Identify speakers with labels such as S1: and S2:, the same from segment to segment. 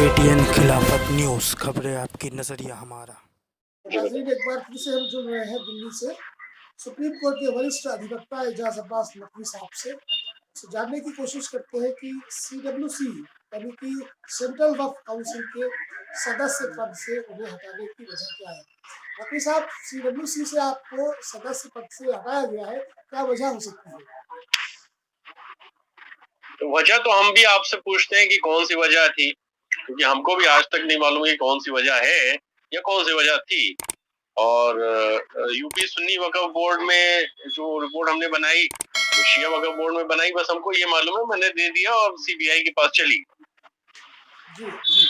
S1: ATN खिलाफत news, खबरें आपकी, नजरिया हमारा।
S2: नाज़रीन, एक बार फिर से हम जुड़ रहे हैं दिल्ली से सुप्रीम कोर्ट के वरिष्ठ अधिवक्ता एजाज अब्बास नकवी साहब से जानने की कोशिश करते हैं कि CWC यानी कि सेंट्रल वक्फ काउंसिल के सदस्य पद से उन्हें हटाने की वजह क्या है। नकवी साहब, CWC से आपको सदस्य पद से हटाया गया है, क्या वजह हो सकती है?
S3: तो वजह तो हम भी आपसे पूछते हैं कि कौन सी वजह थी, क्योंकि हमको भी आज तक नहीं मालूम कि कौन सी वजह है या कौन सी वजह थी। और यूपी सुन्नी वक्फ बोर्ड में जो रिपोर्ट हमने बनाई, शिया वक्फ बोर्ड में बनाई, बस हमको ये मालूम है, मैंने दे दिया और CBI के पास चली।
S2: जी जी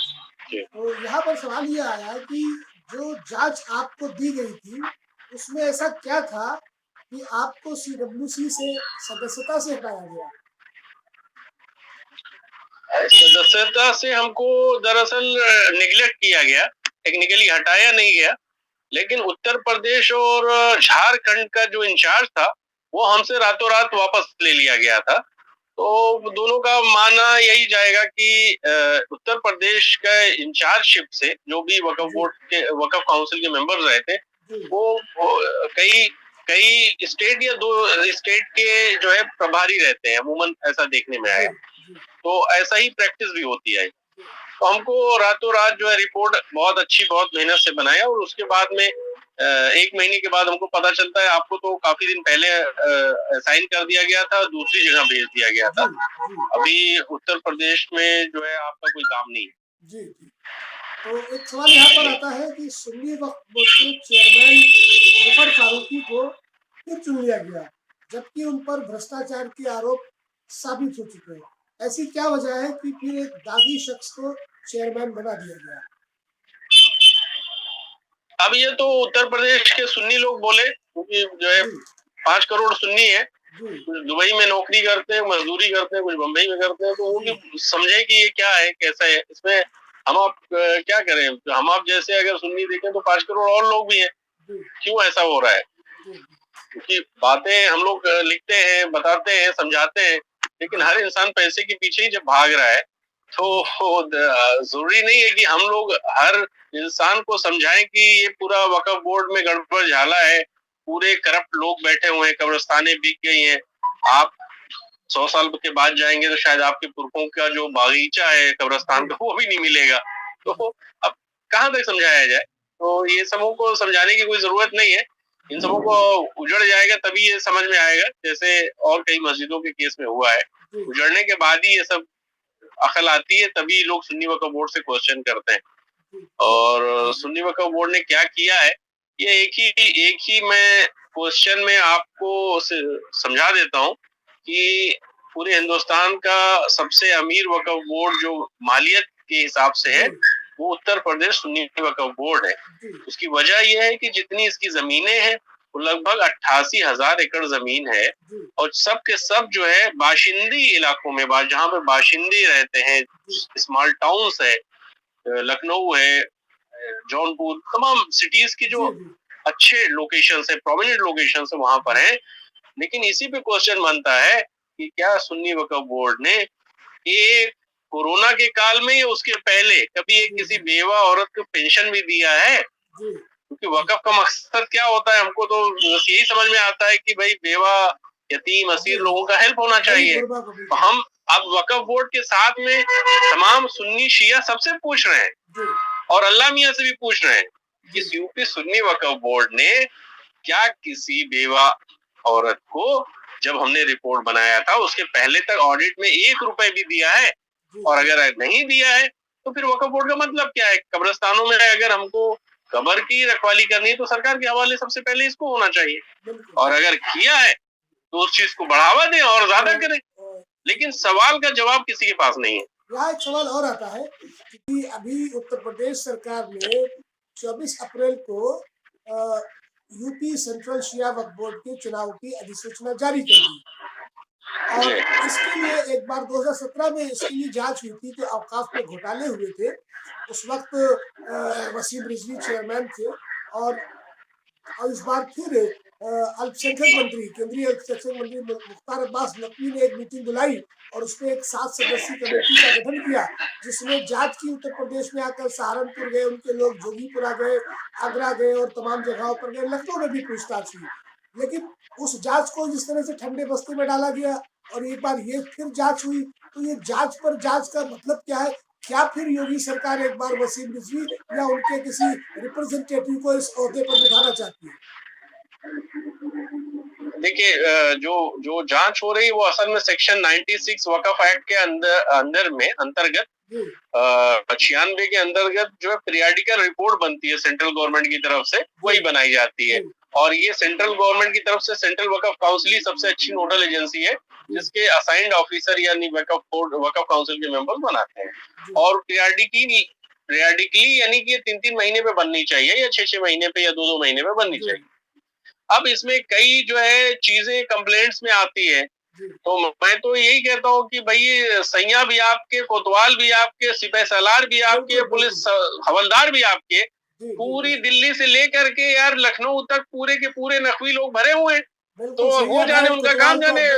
S2: जी। तो यहाँ पर सवाल ये आया कि जो जांच आपको दी गई थी उसमें ऐसा क्या था कि आपको CWC से सदस्यता से हटाया गया?
S3: सदस्यता से हमको दरअसल निगलेक्ट किया गया, टेक्निकली हटाया नहीं गया, लेकिन उत्तर प्रदेश और झारखंड का जो इंचार्ज था वो हमसे रातों रात वापस ले लिया गया था। तो दोनों का मानना यही जाएगा कि उत्तर प्रदेश का इंचार्जशिप से जो भी वक्फ बोर्ड के वक्फ काउंसिल के मेंबर्स रहे थे, वो कई स्टेट या 2 स्टेट के जो है प्रभारी रहते हैं, अमूमन ऐसा देखने में आया। तो ऐसा ही प्रैक्टिस भी होती है। तो हमको रातों रात जो है रिपोर्ट बहुत अच्छी, बहुत मेहनत से बनाया और उसके बाद में 1 महीने के बाद हमको पता चलता है आपको तो काफी दिन पहले असाइन कर दिया गया था, दूसरी जगह भेज दिया गया था। अभी उत्तर प्रदेश में जो है आपका कोई काम नहीं है।
S2: जी जी। तो एक सवाल यहाँ पर आता है कि सुन्नी वक्फ बोर्ड के चेयरमैन जफर फारूकी को फिर चुन लिया गया, जबकि उन पर भ्रष्टाचार के आरोप साबित हो चुके हैं। ऐसी क्या वजह है कि फिर एक दागी शख्स को चेयरमैन बना दिया गया?
S3: अब ये तो उत्तर प्रदेश के सुन्नी लोग बोले, क्योंकि जो है 5 करोड़ सुन्नी है, कुछ दुबई में नौकरी करते हैं, मजदूरी करते हैं, कुछ बम्बई में करते हैं, तो वो भी समझे कि ये क्या है, कैसा है। इसमें हम आप क्या करें, हम आप जैसे अगर सुन्नी देखें तो 5 करोड़ और लोग भी हैं। क्यों ऐसा हो रहा है? क्योंकि बातें हम लोग लिखते हैं, बताते हैं, समझाते हैं, लेकिन हर इंसान पैसे के पीछे ही जब भाग रहा है तो जरूरी नहीं है कि हम लोग हर इंसान को समझाएं कि ये पूरा वक्फ बोर्ड में गड़बड़ झाला है, पूरे करप्ट लोग बैठे हुए हैं, कब्रिस्तानें बिक गई हैं। आप 100 साल के बाद जाएंगे तो शायद आपके पुरखों का जो बागीचा है कब्रिस्तान का वो भी नहीं मिलेगा। तो अब कहाँ तक समझाया जाए? तो ये सबों को समझाने की कोई जरूरत नहीं है। इन सबों को उजड़ जाएगा तभी ये समझ में आएगा, जैसे और कई मस्जिदों के केस में हुआ है। उजड़ने के बाद ही ये सब अकल आती है, तभी लोग सुन्नी वक्फ बोर्ड से क्वेश्चन करते हैं। और सुन्नी वक्फ बोर्ड ने क्या किया है, ये एक ही मैं क्वेश्चन में आपको समझा देता हूँ कि पूरे हिंदुस्तान का सबसे अमीर वक्फ बोर्ड जो मालियत के हिसाब से है वो उत्तर प्रदेश सुन्नी वक्फ बोर्ड है। उसकी वजह यह है कि जितनी इसकी जमीनें हैं वो लगभग 88,000 एकड़ जमीन है और सब के सब जो है बाशिंदी इलाकों में, जहाँ पे बाशिंदे रहते हैं, स्मॉल टाउन्स है, लखनऊ है, जौनपुर, तमाम सिटीज की जो अच्छे लोकेशन है, प्रोमिनेंट लोकेशन है, वहां पर है। लेकिन इसी पे क्वेश्चन बनता है कि क्या सुन्नी वक्फ बोर्ड ने एक कोरोना के काल में या उसके पहले कभी एक किसी बेवा औरत को पेंशन भी दिया है? क्योंकि वक्फ का मकसद क्या होता है, हमको तो यही समझ में आता है कि भाई बेवा, यतीम, असीर लोगों का हेल्प होना चाहिए। तो हम अब वक्फ बोर्ड के साथ में तमाम सुन्नी शिया सबसे पूछ रहे हैं और अल्लाह मियां से भी पूछ रहे हैं कि यूपी सुन्नी वक्फ बोर्ड ने क्या किसी बेवा औरत को, जब हमने रिपोर्ट बनाया था उसके पहले तक ऑडिट में 1 रुपए भी दिया है? और अगर नहीं दिया है तो फिर वक्फ बोर्ड का मतलब क्या है? कब्रिस्तानों में अगर हमको कब्र की रखवाली करनी है तो सरकार के हवाले सबसे पहले इसको होना चाहिए, और अगर किया है तो उस चीज को बढ़ावा दें और ज्यादा करें। लेकिन सवाल का जवाब किसी के पास नहीं है।
S2: यहाँ एक सवाल और आता है कि अभी उत्तर प्रदेश सरकार ने 24 अप्रैल को UP central Shia Waqf board के चुनाव की अधिसूचना जारी कर दी और इसके लिए एक बार 2017 में इसके लिए जांच हुई थी कि औकाफ में घोटाले हुए थे। उस वक्त वसीम रिजवी चेयरमैन थे और इस बार फिर अल्पसंख्यक मंत्री, केंद्रीय अल्पसंख्यक मंत्री मुख्तार अब्बास नकवी ने एक मीटिंग बुलाई और उसमें एक 7 सदस्यीय कमेटी का गठन किया, जिसमें जांच की। उत्तर प्रदेश में आकर सहारनपुर गए उनके लोग, जोगीपुरा गए, आगरा गए और तमाम जगहों पर गए, लखनऊ में भी पूछताछ हुई। लेकिन उस जांच को जिस तरह से ठंडे बस्ते में डाला गया और एक बार ये फिर जांच हुई, तो ये जांच पर जांच का मतलब क्या है? क्या फिर योगी सरकार एक बार वसीम रिजवी या उनके किसी रिप्रेजेंटेटिव को इस ओहदे पर बिठाना चाहती है?
S3: देखिए, जो जो जांच हो रही है वो असल में सेक्शन 96 वक्फ एक्ट के अंतर्गत 96 के अंतर्गत जो है पीरियडिकल रिपोर्ट बनती है सेंट्रल गवर्नमेंट की तरफ से, वही बनाई जाती है। और ये सेंट्रल गवर्नमेंट की तरफ से सेंट्रल वक्फ काउंसिल ही सबसे अच्छी नोडल एजेंसी है, जिसके असाइंड ऑफिसर यानी वक्फ काउंसिल के मेंबर बनाते हैं। और पीरियडिकली यानी कि 3-3 महीने पे बननी चाहिए, या 6-6 महीने पे, या 2-2 महीने पे बननी चाहिए। अब इसमें कई जो है चीजें कंप्लेंट्स में आती है, तो मैं तो यही कहता हूँ कि भाई सैया भी आपके, कोतवाल भी आपके, सिपह सलार भी आपके, पुलिस हवलदार भी आपके, पूरी दिल्ली से लेकर के यार लखनऊ तक पूरे के पूरे नकवी लोग भरे हुए हैं। तो वो जाने, उनका काम जाने,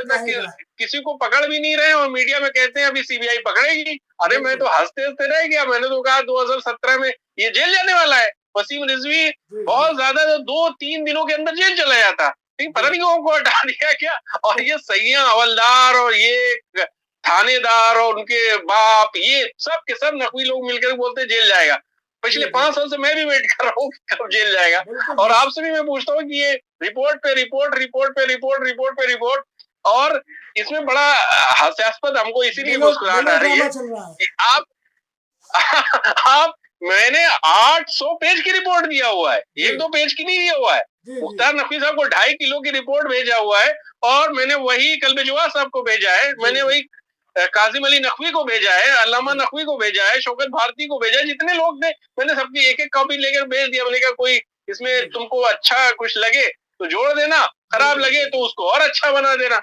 S3: किसी को पकड़ भी नहीं रहे और मीडिया में कहते हैं अभी सीबीआई पकड़ेगी। अरे मैं तो हंसते हंसते रह गया। मैंने तो कहा 2017 में ये जेल जाने वाला है वसीम रिजवी, बहुत ज्यादा 2-3 दिनों के अंदर जेल चला जाता, पता नहीं उनको हटा दिया क्या। और ये सैया हवलदार और ये थानेदार और उनके बाप, ये सब के सब नकवी लोग मिलकर बोलते जेल जाएगा। पिछले 5 साल से मैं भी वेट कर रहा हूँ कब जेल जाएगा। और आपसे भी मैं पूछता हूँ कि ये रिपोर्ट पे रिपोर्ट, रिपोर्ट पे रिपोर्ट, रिपोर्ट पे रिपोर्ट, और इसमें बड़ा हास्यास्पद हमको इसीलिए मुस्कुराहट आ रही है कि आप मैंने 800 पेज की रिपोर्ट दिया हुआ है, 1-2 पेज की नहीं दिया हुआ है। मुख्तार नकवी साहब को 2.5 किलो की रिपोर्ट भेजा हुआ है, और मैंने वही कल्बे-जवाद साहब को भेजा है, मैंने वही काजिम अली नकवी को भेजा है, अल्लामा नकवी को भेजा है, शौकत भारती को भेजा है, जितने लोग थे मैंने सबकी एक-एक कॉपी लेकर भेज दिया। मैंने कहा कोई इसमें तुमको अच्छा कुछ लगे तो जोड़ देना, खराब लगे तो उसको और अच्छा बना देना।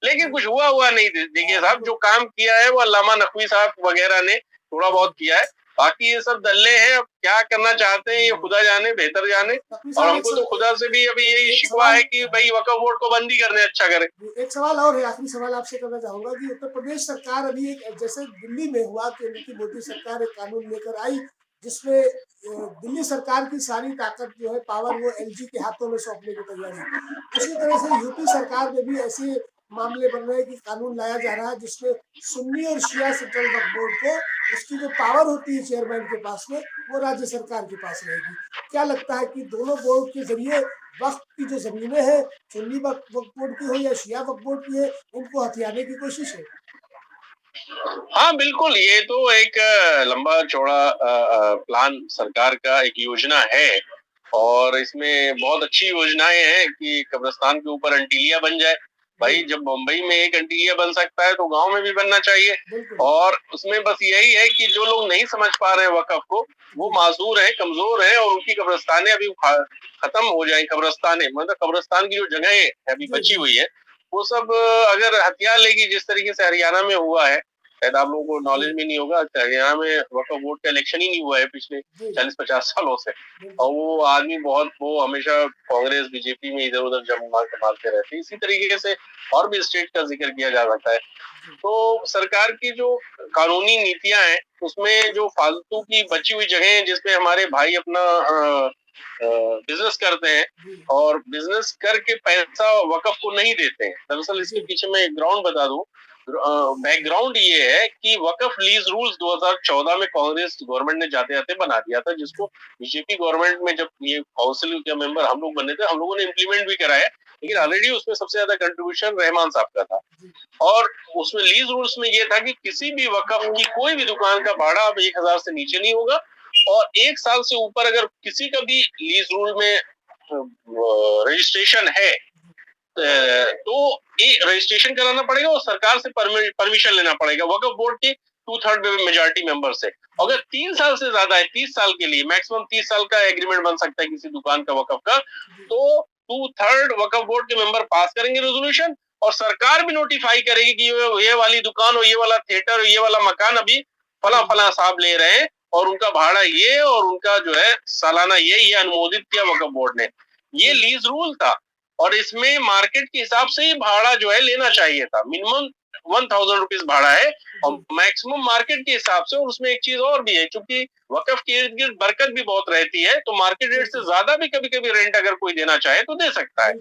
S3: लेकिन कुछ हुआ नहीं। देखिए साहब, जो काम किया है वो अल्लामा नकवी साहब वगैरह ने थोड़ा बहुत किया है, बाकी ये सब दल्ले हैं। अब क्या करना चाहते हैं ये खुदा जाने, बेहतर जाने। और हमको तो खुदा से भी अभी यही शिकवा है कि भाई वक्फ बोर्ड को बंद ही करने अच्छा करे।
S2: एक सवाल और है, आखिरी सवाल आपसे करना चाहूंगा कि उत्तर प्रदेश सरकार अभी एक, जैसे दिल्ली में हुआ कि उनकी मोदी सरकार एक कानून लेकर आई जिसमें दिल्ली सरकार की सारी ताकत जो है, पावर, वो एलजी के हाथों में सौंपने की तैयारी। उसी तरह से यूपी सरकार में भी ऐसे मामले बन रहे हैं कि कानून लाया जा रहा है जिसमें सुन्नी और शिया सेंट्रल वक्फ बोर्ड को, उसकी जो पावर होती है चेयरमैन के पास में, वो राज्य सरकार के पास रहेगी। क्या लगता है कि दोनों बोर्ड के जरिए वक्फ की जो जमीनें हैं, सुन्नी वक्फ बोर्ड की हो या शिया वक्फ बोर्ड की है, इनको हथियाने की कोशिश है?
S3: हाँ बिल्कुल, ये तो एक लंबा चौड़ा प्लान सरकार का, एक योजना है, और इसमें बहुत अच्छी योजनाएं हैं कि कब्रिस्तान के ऊपर अंटीलिया बन जाए। भाई जब मुंबई में एक अंटीलिया बन सकता है तो गांव में भी बनना चाहिए। और उसमें बस यही है कि जो लोग नहीं समझ पा रहे हैं वक्फ को, वो माजूर हैं, कमजोर हैं, और उनकी कब्रिस्तानें अभी खत्म हो जाए। कब्रिस्तानें मतलब कब्रिस्तान की जो जगह अभी बची हुई है, वो सब अगर हथियार लेगी, जिस तरीके से हरियाणा में हुआ है, शायद आप लोगों को नॉलेज भी नहीं होगा, हरियाणा में वक्फ बोर्ड का इलेक्शन ही नहीं हुआ है पिछले 40-50 सालों से, और वो आदमी वो हमेशा कांग्रेस बीजेपी में इधर उधर जम मारते रहते हैं। इसी तरीके से और भी स्टेट का जिक्र किया जा सकता है। तो सरकार की जो कानूनी नीतियां हैं, उसमें जो फालतू की बची हुई जगह है जिसपे हमारे भाई अपना बिजनेस करते हैं, और बिजनेस करके पैसा वक्फ को नहीं देते हैं। दरअसल इसके पीछे मैं एक ग्राउंड बता दूं। बैकग्राउंड ये है कि वक्फ लीज रूल्स 2014 में कांग्रेस गवर्नमेंट ने जाते जाते बना दिया था, जिसको बीजेपी गवर्नमेंट में जब ये काउंसिल के मेंबर हम लोग बने थे, हम लोगों ने इम्प्लीमेंट भी कराया, लेकिन ऑलरेडी उसमें सबसे ज्यादा कंट्रीब्यूशन रहमान साहब का था। और उसमें लीज रूल्स में ये था कि किसी भी वक्फ की कोई भी दुकान का भाड़ा अब 1000 से नीचे नहीं होगा, और 1 साल से ऊपर अगर किसी का भी लीज रूल में रजिस्ट्रेशन है तो ये रजिस्ट्रेशन कराना पड़ेगा और सरकार से परमिशन लेना पड़ेगा वक्फ बोर्ड के 2/3 मेजॉरिटी मेंबर से। अगर 3 साल से ज्यादा है, 30 साल के लिए मैक्सिमम 30 साल का एग्रीमेंट बन सकता है किसी दुकान का वक्फ का, तो 2/3 वक्फ बोर्ड के मेंबर पास करेंगे रेजोल्यूशन, और सरकार भी नोटिफाई करेगी कि ये वाली दुकान और ये वाला थिएटर और ये वाला मकान अभी फला साहब ले रहे हैं, और उनका भाड़ा ये, और उनका जो है सालाना ये अनुमोदित किया वक्फ बोर्ड ने। ये लीज रूल था। और इसमें मार्केट के हिसाब से ही भाड़ा जो है लेना चाहिए था। मिनिमम 1000 रुपीज भाड़ा है और मैक्सिमम मार्केट के हिसाब से। और उसमें एक चीज और भी है, क्योंकि वकफ के इर्द गिर्द बरकत भी बहुत रहती है, तो मार्केट रेट से ज्यादा भी कभी कभी रेंट अगर कोई देना चाहे तो दे सकता है।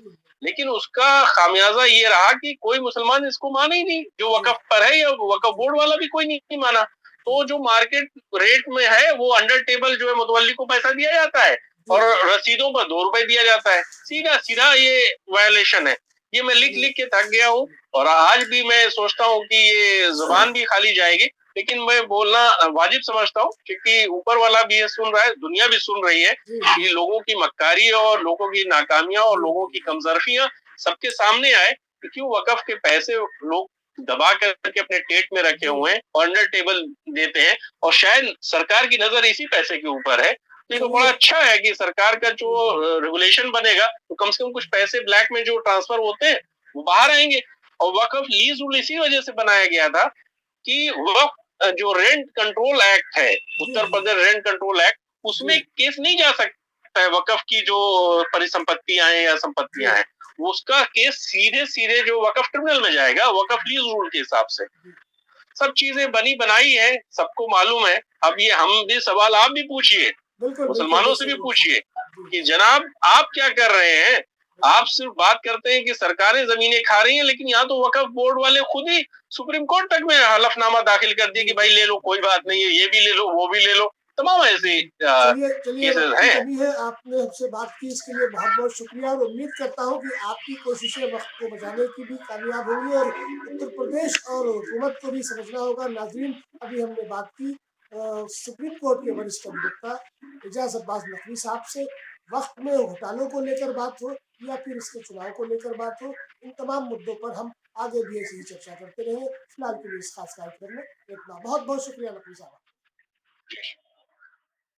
S3: लेकिन उसका खामियाजा ये रहा कि कोई मुसलमान इसको माने ही नहीं, जो वकफ पर है या वकफ बोर्ड वाला भी कोई नहीं माना। तो जो मार्केट रेट में है वो अंडर टेबल जो है मुतवल्ली को पैसा दिया जाता है और रसीदों पर 2 रुपए दिया जाता है। सीधा सीधा ये वायलेशन है। ये मैं लिख लिख के थक गया हूँ और आज भी मैं सोचता हूँ कि ये जुबान भी खाली जाएगी, लेकिन मैं बोलना वाजिब समझता हूँ क्योंकि ऊपर वाला भी ये सुन रहा है, दुनिया भी सुन रही है कि लोगों की मक्कारी और लोगों की नाकामियां और लोगों की कमजोरियां सबके सामने आए कि क्यों वकफ के पैसे लोग दबा करके अपने टेट में रखे हुए हैं और अंडर टेबल देते हैं। और शायद सरकार की नजर इसी पैसे के ऊपर है। तो ये तो बड़ा अच्छा है कि सरकार का जो रेगुलेशन बनेगा तो कम से कम कुछ पैसे ब्लैक में जो ट्रांसफर होते हैं वो बाहर आएंगे। और वकफ लीज रूल इसी वजह से बनाया गया था कि वकफ जो रेंट कंट्रोल एक्ट है, Uttar Pradesh rent control act, उसमें केस नहीं जा सकता है वकफ की जो परिसंपत्तियां हैं या संपत्तियां हैं, उसका केस सीधे सीधे जो वकफ ट्रिब्यूनल में जाएगा वकफ लीज रूल के हिसाब से। सब चीजें बनी बनाई है, सबको मालूम है। अब ये हम भी सवाल आप भी पूछिए, मुसलमानों से भी पूछिए कि जनाब आप क्या कर रहे हैं। आप सिर्फ बात करते हैं कि सरकारें जमीनें खा रही हैं, लेकिन यहाँ तो वकफ बोर्ड वाले खुद ही सुप्रीम कोर्ट तक में हलफनामा दाखिल कर दिया कि भाई ले लो, कोई बात नहीं है, ये भी ले लो वो भी ले लो। तमाम ऐसे केसेस हैं।
S2: आपने हमसे बात की, इसके लिए बहुत बहुत शुक्रिया और उम्मीद करता हूँ कि आपकी कोशिशें वक्त को बचाने की भी कामयाब होंगी और उत्तर प्रदेश और हुकूमत को भी समझना होगा। नाजरीन, अभी हमने बात की सुप्रीम कोर्ट के वरिष्ठ अधिवक्ता एजाज अब्बास नकवी साहब से। वक्त में घोटालों को लेकर बात हो या फिर इसके चुनाव को लेकर बात हो, इन तमाम मुद्दों पर हम आगे भी ऐसी ही चर्चा करते रहे। फिलहाल के लिए इस खास कार्यक्रम में इतना। बहुत बहुत शुक्रिया नकवी साहब।